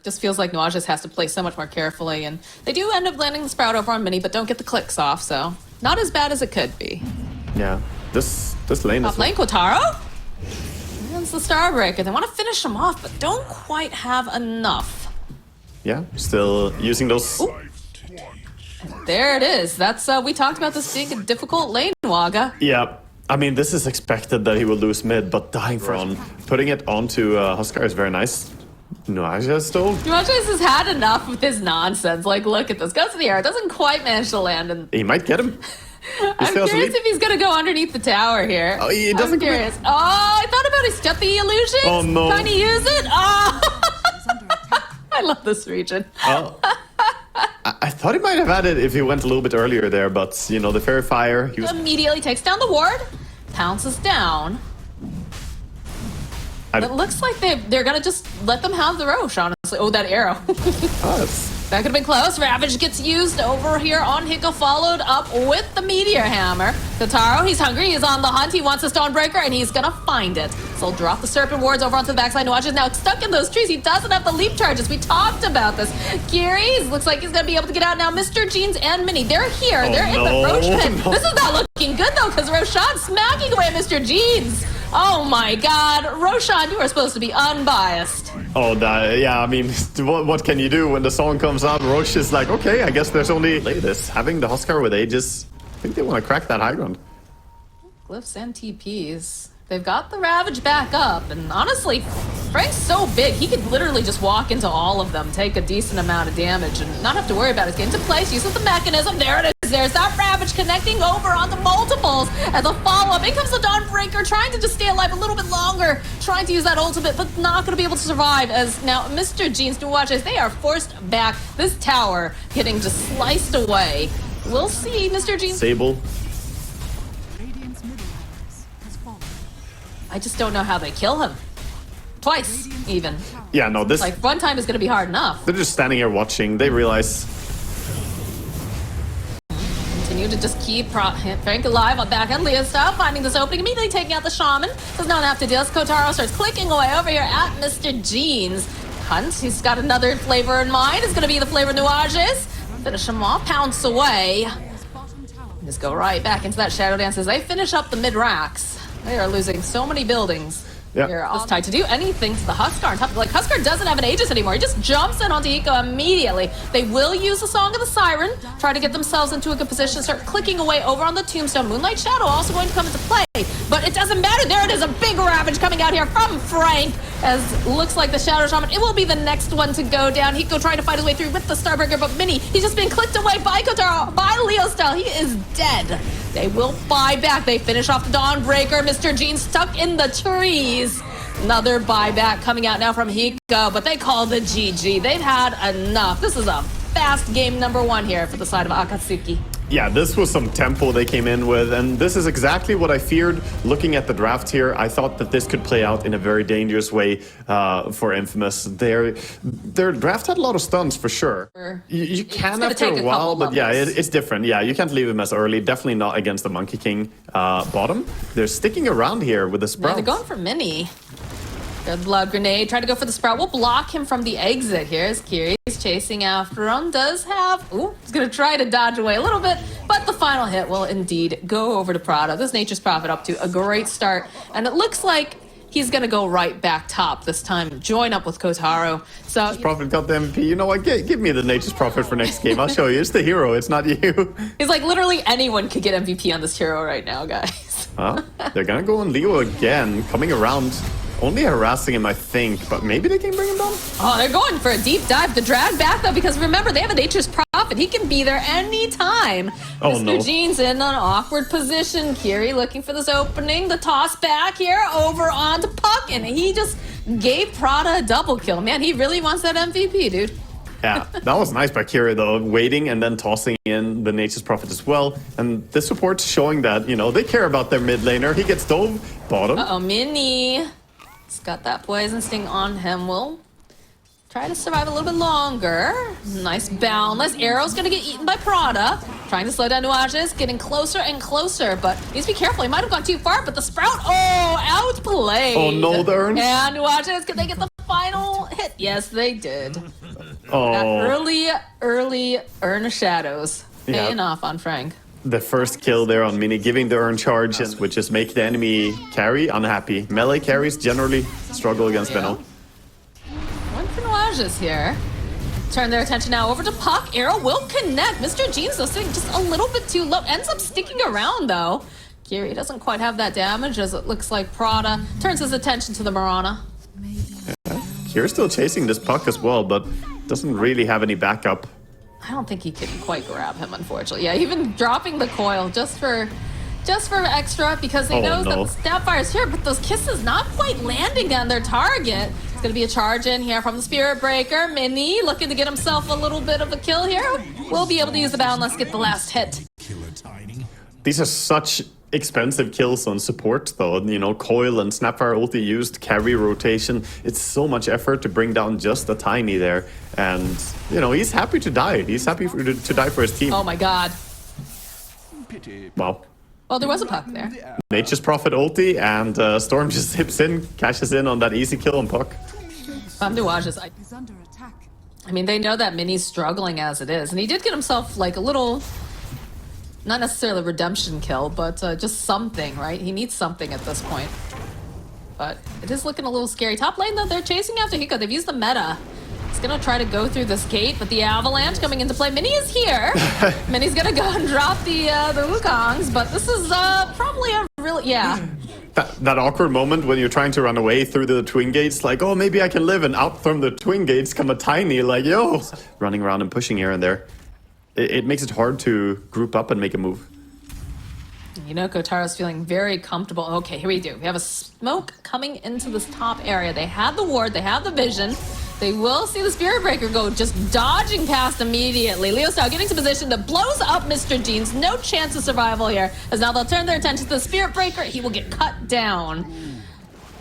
Just feels like Nuages has to play so much more carefully, and they do end up landing the Sprout over on Mini, but don't get the clicks off, so not as bad as it could be. Yeah, this lane is... Top lane, Qhali? That's the Starbreaker. They want to finish him off, but don't quite have enough. Yeah, still using those... There it is. That's we talked about this being a difficult lane, Waga. Yeah, I mean, this is expected that he will lose mid, but dying from putting it onto Huskar is very nice. Nuages though? Nuages has had enough with his nonsense. Like, look at this. Goes to the air. Doesn't quite manage to land. And he might get him. I'm curious if he's going to go underneath the tower here. Oh, he doesn't. I'm curious. Oh, I thought about his Jeffy illusions. Oh, no. Trying to use it. Oh. I love this region. Oh. I thought he might have had it if he went a little bit earlier there, but, you know, the Fairy Fire... He immediately takes down the ward, pounces down. It looks like they're going to just let them have the Roche, honestly. Oh, that arrow. That could have been close. Ravage gets used over here on Hiko, followed up with the Meteor Hammer. Kotaro, he's hungry. He's on the hunt. He wants a Stonebreaker, and he's going to find it. So he'll drop the Serpent Wards over onto the backside. Nuages is now stuck in those trees. He doesn't have the leap charges. We talked about this. Qhali looks like he's going to be able to get out now. Mr. Jeans and Mini, they're here. They're in the Roche pit. No. This is not looking good, though, because Roshan smacking away at Mr. Jeans. Oh my god, Roshan, you are supposed to be unbiased. Oh, yeah, I mean, what can you do when the song comes out? Roche is like, okay, I guess there's only this. Having the Huskar with Aegis, I think they want to crack that high ground. Glyphs and TPs. They've got the Ravage back up, and honestly, Frank's so big, he could literally just walk into all of them, take a decent amount of damage, and not have to worry about his game to place. Uses the mechanism. There it is. There's that Ravage connecting over onto multiples. As a follow-up, in comes the Dawnbreaker, trying to just stay alive a little bit longer, trying to use that ultimate, but not going to be able to survive. As now, Mr. Jeans, Nuages, they are forced back. This tower getting just sliced away. We'll see, Mr. Jeans. Sable. I just don't know how they kill him. Twice, even. Yeah, no, this... Like, one time is going to be hard enough. They're just standing here watching. They realize... Continue to just keep Frank alive on back end. Leo style, finding this opening, immediately taking out the Shaman. Does not have to deal. Kotaro starts clicking away over here at Mr. Jeans. Hunt, he's got another flavor in mind. It's going to be the flavor Nuages. Finish him off, pounce away. Just go right back into that Shadow Dance as they finish up the mid-racks. They are losing so many buildings. Yeah. Here on this tide to do anything to the Huskar on top. Like, Huskar doesn't have an Aegis anymore. He just jumps in onto Hiko immediately. They will use the Song of the Siren, try to get themselves into a good position, start clicking away over on the Tombstone. Moonlight Shadow also going to come into play, but it doesn't matter. There it is, a big Ravage coming out here from Frank, as looks like the Shadow Shaman. It will be the next one to go down. Hiko trying to fight his way through with the Starbreaker, but Mini, he's just been clicked away by Kotaro, by Leo Style. He is dead. They will buy back. They finish off the Dawnbreaker. Mr. Jean stuck in the trees. Another buyback coming out now from Hiko, but they call the GG. They've had enough. This is a fast game number one here for the side of AcatSuki. Yeah, this was some tempo they came in with, and this is exactly what I feared looking at the draft here. I thought that this could play out in a very dangerous way for Infamous. Their draft had a lot of stuns, for sure. You can after a while, but yeah, it's different. Yeah, you can't leave him as early. Definitely not against the Monkey King bottom. They're sticking around here with the Sprout. Yeah, they're going for Mini. Good Blood Grenade, try to go for the Sprout. We'll block him from the exit here as Qhali's chasing after him. Does have... Ooh, he's going to try to dodge away a little bit, but the final hit will indeed go over to Prada. This Nature's Prophet up to a great start, and it looks like he's going to go right back top this time, join up with Kotaro. So Nature's Prophet got the MVP. You know what? Give me the Nature's Prophet for next game. I'll show you. It's the hero. It's not you. He's like, literally anyone could get MVP on this hero right now, guys. Well, they're going to go on Leo again, coming around... Only harassing him, I think, but maybe they can bring him down? Oh, they're going for a deep dive. The drag back, though, because remember, they have a Nature's Prophet. He can be there anytime. Oh, Mr. no. Jean's in an awkward position. Qhali looking for this opening. The toss back here over onto Puck, and he just gave Prada a double kill. Man, he really wants that MVP, dude. Yeah, that was nice by Qhali, though, waiting and then tossing in the Nature's Prophet as well. And this support's showing that, you know, they care about their mid laner. He gets dove bottom. Uh-oh, Mini. He's got that Poison Sting on him. Will try to survive a little bit longer. Nice boundless. Arrow's going to get eaten by Prada. Trying to slow down Nuages, getting closer and closer, but needs to be careful. He might have gone too far, but the Sprout, outplayed. Oh, no, Dern. And Nuages, can they get the final hit? Yes, they did. Oh, That early Urn of Shadows paying Yeah. off on Frank. the first kill there on Mini, giving the earn charges, which just make the enemy carry unhappy. Melee carries generally struggle against Venno. One for Nuages here. Turn their attention now over to Puck. Arrow will connect. Mr. Jeans, though, sitting just a little bit too low. Ends up sticking around, though. Kiri doesn't quite have that damage, as it looks like Prada turns his attention to the Mirana. Kira's still chasing this Puck as well, but doesn't really have any backup. I don't think he can quite grab him, unfortunately. Yeah, even dropping the coil just for extra, because he knows that the Snapfire's here, but those kisses not quite landing on their target. It's gonna be a charge in here from the Spirit Breaker. Mini looking to get himself a little bit of a kill here. We'll be able to use the Boundless, get the last hit. These are such expensive kills on support, though. You know, coil and Snapfire ulti used, carry rotation. It's so much effort to bring down just a Tiny there. And, you know, he's happy to die. He's happy to die for his team. Oh my god. Wow. Well, there was a Puck there. Nature's Prophet ulti, and Storm just zips in, cashes in on that easy kill on Puck. Nuages, I mean, they know that Mini's struggling as it is. And he did get himself, like, a little... Not necessarily a redemption kill, but just something, right? He needs something at this point. But it is looking a little scary. Top lane, though, they're chasing after Hiko. They've used the meta. He's gonna try to go through this gate, but the Avalanche coming into play. Mini is here. Mini's gonna go and drop the Wukongs, but this is probably a real... Yeah. That awkward moment when you're trying to run away through the twin gates, like, oh, maybe I can live, and out from the twin gates come a Tiny, like, yo! Running around and pushing here and there. It makes it hard to group up and make a move. You know, Kotaro's feeling very comfortable. Okay, here we do. We have a smoke coming into this top area. They have the ward, they have the vision. They will see the Spirit Breaker go just dodging past immediately. Leo Style getting to position that blows up Mr. Jeans. No chance of survival here, as now they'll turn their attention to the Spirit Breaker. He will get cut down.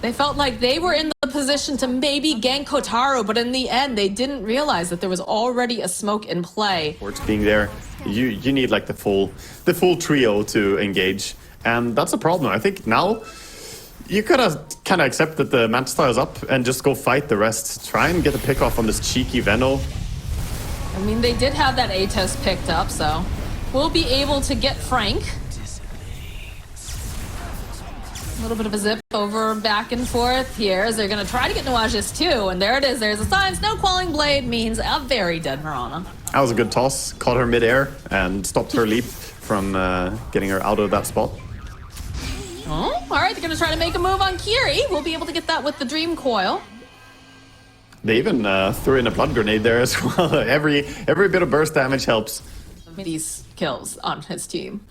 They felt like they were in the position to maybe gank Kotaro, but in the end, they didn't realize that there was already a smoke in play. Wards being there, you need like the full trio to engage, and that's a problem. I think now you gotta kind of accept that the Manchester is up and just go fight the rest. Try and get a pick off on this cheeky Venno. I mean, they did have that Atos picked up, so we'll be able to get Frank. A little bit of a zip over back and forth here as they're going to try to get Nuages too. And there it is. There's a sign. No Quelling Blade means a very dead Mirana. That was a good toss. Caught her midair and stopped her leap from getting her out of that spot. Oh, all right. They're going to try to make a move on Kiri. We'll be able to get that with the Dream Coil. They even threw in a blood grenade there as well. Every bit of burst damage helps. These kills on his team.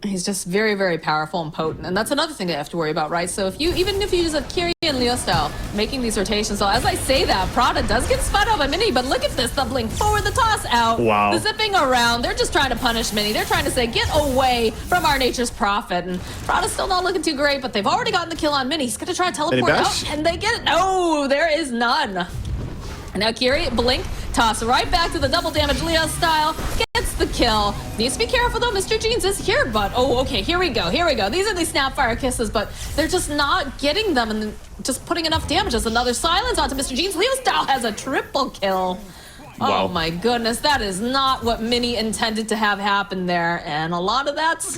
He's just very, very powerful and potent, and that's another thing they have to worry about, right? So even if you use a Kiri and Leo style making these rotations, so as I say that, Prada does get spun up by Mini, but look at this, the blink forward, the toss out, wow. The zipping around. They're just trying to punish Mini. They're trying to say, get away from our nature's prophet, and Prada's still not looking too great, but they've already gotten the kill on Mini. He's gonna try to teleport out, and they get it. No, there is none. And now Kiri, blink, toss right back to the double damage Leo style, gets the kill. Needs to be careful though, Mr. Jeans is here, but oh, okay, here we go. These are the Snapfire kisses, but they're just not getting them and just putting enough damage. As another silence onto Mr. Jeans. Leo style has a triple kill. Wow. Oh my goodness, that is not what Mini intended to have happen there. And a lot of that's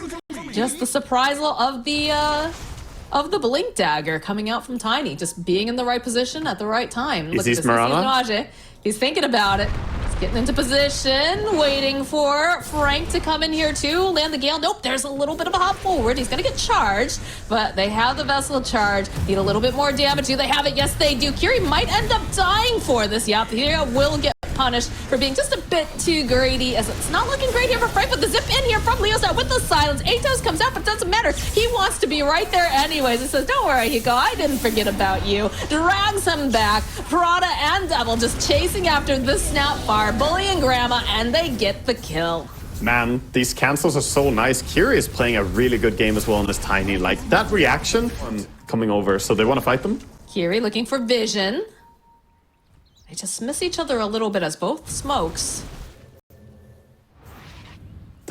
just the surprisal of the blink dagger coming out from Tiny, just being in the right position at the right time. Is he Mirana? He's thinking about it. He's getting into position, waiting for Frank to come in here too. Land the Gale. Nope, there's a little bit of a hop forward. He's gonna get charged, but they have the vessel charge. Need a little bit more damage. Do they have it? Yes, they do. Kiri might end up dying for this. Yep, here will get punished for being just a bit too greedy, as it's not looking great here for Frank, but the zip in here from Leo's out with the silence. Atos comes out, but doesn't matter. He wants to be right there anyways. He says, don't worry, Hiko, I didn't forget about you. Drags him back. Prada and Devil just chasing after the Snapfire, bullying Grandma, and they get the kill. Man, these cancels are so nice. Kiri is playing a really good game as well in this Tiny. Like, that reaction coming over, so they want to fight them? Kiri looking for vision. They just miss each other a little bit as both smokes.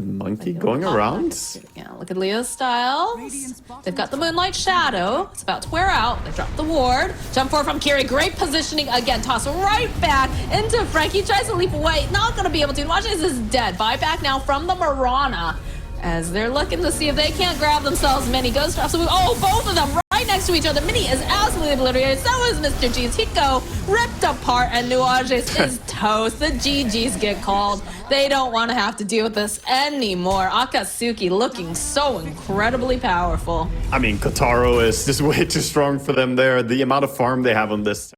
The monkey going around? Yeah, look at Leo's styles. They've got the Moonlight Shadow. It's about to wear out. They drop the ward. Jump forward from Qhali. Great positioning again. Toss right back into Frankie. Tries to leap away. Not going to be able to. Watch this is dead. Buyback now from the Mirana. As they're looking to see if they can't grab themselves Mini. Ghost drops. Oh, both of them right next to each other. Mini is absolutely obliterated. So is Mr. G's. Hiko ripped apart, and Nuages is toast. The GGs get called. They don't want to have to deal with this anymore. AcatSuki looking so incredibly powerful. I mean, Kotaro is just way too strong for them there. The amount of farm they have on this